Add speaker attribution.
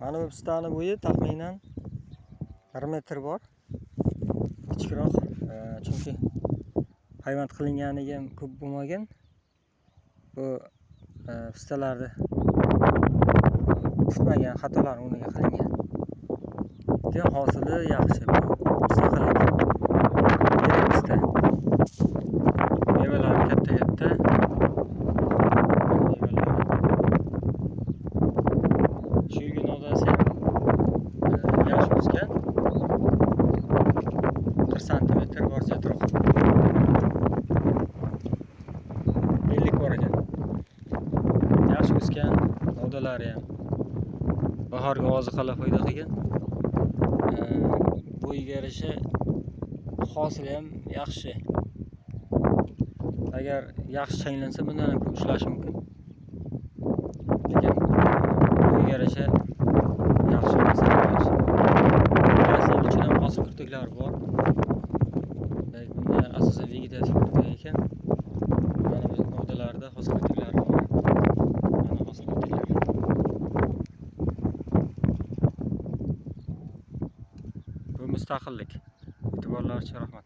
Speaker 1: Mana bu pistani bo'yi taxminan 1 metr bor. Kichikroq, chunki payvand qilinganiga ham ko'p bo'lmagan. Bu pistalarni tutmagan xatolar o'rniga qilingan. Lekin hosili yaxshi. Bu mustaqillik. Yirik pista. Mevalari katta-katta. Shu yil nodasi ham yaxshi o'sgan. 1 santimetr bor zetroq. 50 bor ekan. Yaxshi o'sgan, nodalari ham bahorga oziqalar foyda qilgan. Bo'yiga yarasha hosili ham yaxshi. Agar yaxshi changlansa bundan ham ko'p ushlashi mumkin. Lekin bo'yiga yarasha yaxshi bo'lsa yaxshi. Asl uchun ham hosil kirtiklari bor. Bunda asosan vegetativ kirtik ekan. Mana bu novdalarda hosil kirtiklari bor. Mana hosil kirtiklari. Bu mustaqillik. E'tiborlari uchun rahmat.